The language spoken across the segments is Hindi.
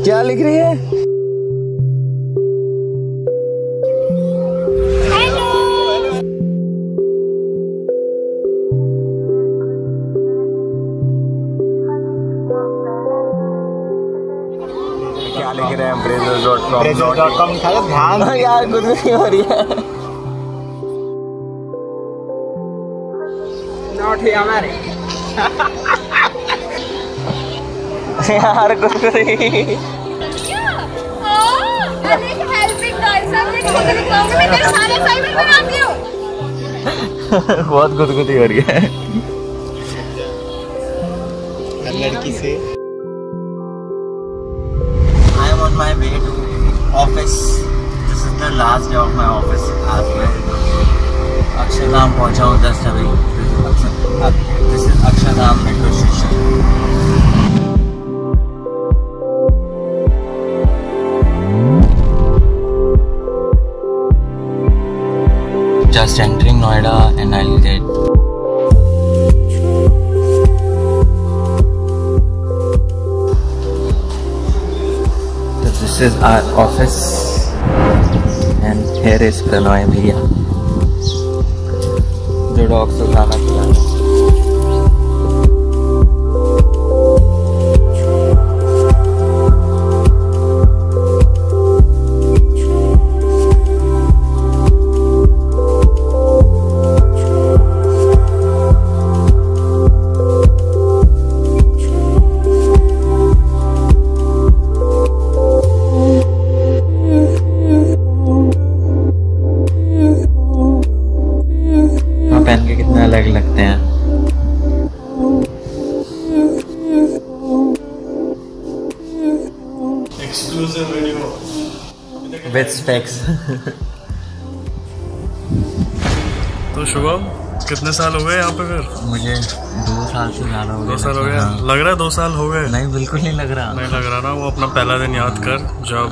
क्या लिख रही है? क्या लिख रहे हैं? Brazos.com ध्यान यार कुछ नहीं हो रही है। नॉट ही हमारे यार कुछ नहीं। बहुत गुदगुदी हो रही है लड़की से। I am on my way to office. This is the last day of my office as well. Akshardham पहुंचा हूँ 10 अभी। This is Akshardham metro station. Just entering Noida and I'll get this is our office and here is Pranoy भैया जो डॉग्स को खाना खिलाना। पहन के कितने अलग लगते हैं। Exclusive video with specs. तो शुभम कितने साल हो गए यहाँ पे? फिर मुझे 2 साल से ज़्यादा हो गए। 2 साल हो गए? लग रहा है 2 साल हो गए? नहीं बिल्कुल नहीं लग रहा। नहीं लग रहा ना। वो अपना पहला दिन याद कर जब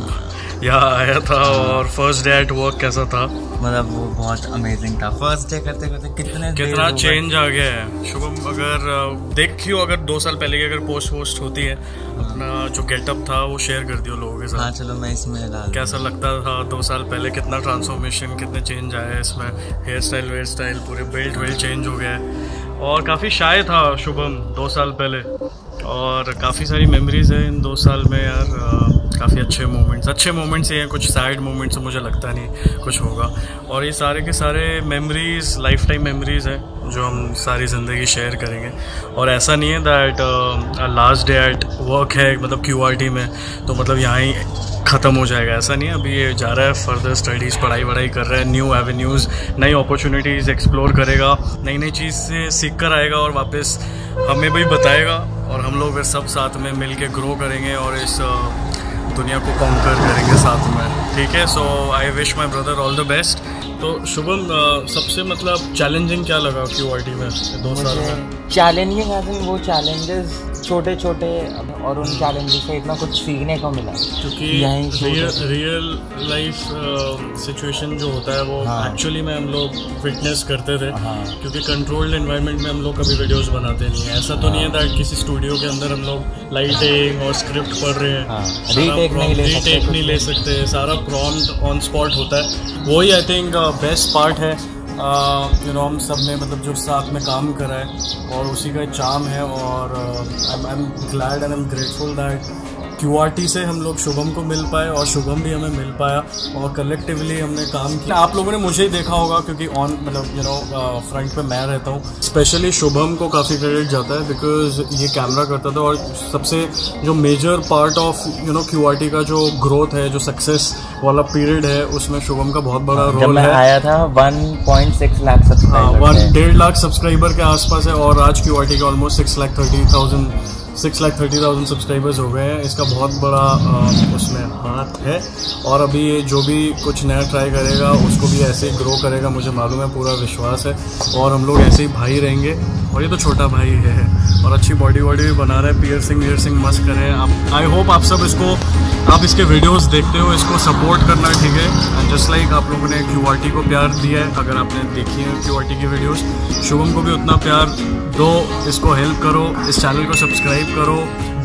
यहाँ आया था और फर्स्ट डे एट वर्क कैसा था? मतलब वो बहुत अमेजिंग था। फर्स्ट डे करते करते कितना चेंज आ गया है। शुभम अगर देखियो अगर 2 साल पहले की अगर पोस्ट होती है अपना जो गेटअप था वो शेयर कर दियो लोगों के साथ। हाँ चलो मैं इसमें डाल। कैसा लगता था 2 साल पहले? कितना ट्रांसफॉर्मेशन, कितने चेंज आया है इसमें। हेयर स्टाइल पूरे बेल्ट चेंज हो गया है और काफ़ी शाय था शुभम 2 साल पहले और काफ़ी सारी मेमोरीज है इन 2 साल में यार। काफ़ी अच्छे मोमेंट्स ही हैं। कुछ सैड मोमेंट्स मुझे लगता नहीं कुछ होगा और ये सारे के सारे मेमोरीज लाइफ टाइम मेमोरीज हैं जो हम सारी ज़िंदगी शेयर करेंगे। और ऐसा नहीं है that last day at work है मतलब QRT में तो मतलब यहाँ ही ख़त्म हो जाएगा, ऐसा नहीं है। अभी ये जा रहा है फर्दर स्टडीज़, पढ़ाई कर रहा है, न्यू एवेन्यूज़, नई अपॉर्चुनिटीज़ एक्सप्लोर करेगा, नई चीज़ से सीख कर आएगा और वापस हमें भी बताएगा और हम लोग फिर सब साथ में मिल के ग्रो करेंगे और इस दुनिया को कॉन्कर करेंगे साथ में। ठीक है, so I wish my brother all the best. तो शुभम सबसे मतलब चैलेंजिंग क्या लगा QRT में 2 साल में? चैलेंजिंग वो चैलेंजेस छोटे और उन चैलेंजेस से इतना कुछ सीखने को मिला क्योंकि रियल लाइफ सिचुएशन जो होता है वो एक्चुअली में हम लोग विटनेस करते थे। क्योंकि कंट्रोल्ड एनवायरनमेंट में हम लोग कभी वीडियोस बनाते नहीं है। ऐसा तो नहीं है दैट किसी स्टूडियो के अंदर हम लोग लाइटिंग और स्क्रिप्ट पढ़ रहे हैं, रीटेक नहीं ले सकते, सारा प्रॉम्प्ट ऑन स्पॉट होता है। वही आई थिंक बेस्ट पार्ट है। हम सब ने मतलब जो साथ में काम करा है और उसी का एक चार्म है और I am glad and I am grateful that QRT से हम लोग शुभम को मिल पाए और शुभम भी हमें मिल पाया और कलेक्टिवली हमने काम किया। आप लोगों ने मुझे ही देखा होगा क्योंकि ऑन मतलब फ्रंट पे मैं रहता हूँ। स्पेशली शुभम को काफ़ी क्रेडिट जाता है बिकॉज ये कैमरा करता था और सबसे जो मेजर पार्ट ऑफ QRT का जो ग्रोथ है, जो सक्सेस वाला पीरियड है, उसमें शुभम का बहुत बड़ा रोल है। आया था 1.6 लाख सब्सक्राइबर, 1.5 लाख सब्सक्राइबर के आसपास है और आज QRT के ऑलमोस्ट 6,30,000 सब्सक्राइबर्स हो गए हैं। इसका बहुत बड़ा उसमें हाथ है और अभी ये जो भी कुछ नया ट्राई करेगा उसको भी ऐसे ही ग्रो करेगा, मुझे मालूम है, पूरा विश्वास है। और हम लोग ऐसे ही भाई रहेंगे और ये तो छोटा भाई है और अच्छी बॉडी भी बना रहा है, पियर्सिंग मस्त कर रहे हैं। आई होप आप सब इसको आप इसके वीडियोस देखते हो, इसको सपोर्ट करना, ठीक है। एंड जस्ट लाइक आप लोगों ने QRT को प्यार दिया है, अगर आपने देखी है QRT की वीडियोस, शुभम को भी उतना प्यार दो, इसको हेल्प करो, इस चैनल को सब्सक्राइब करो,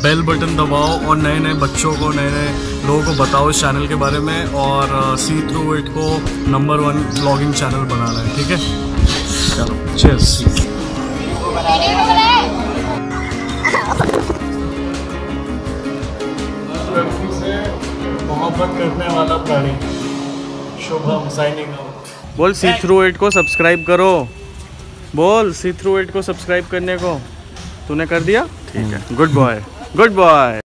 बेल बटन दबाओ और नए नए बच्चों को, नए नए लोगों को बताओ इस चैनल के बारे में, और सी थ्रू इट को नंबर 1 ब्लॉगिंग चैनल बनाना है, ठीक है। चलो चीयर्स। मोहब्बत करने वाला प्राणी शुभम साइनिंग आउट। बोल सी थ्रू इट को सब्सक्राइब करो, बोल सी थ्रू इट को सब्सक्राइब करने को। तूने कर दिया? ठीक है, गुड बॉय, गुड बॉय।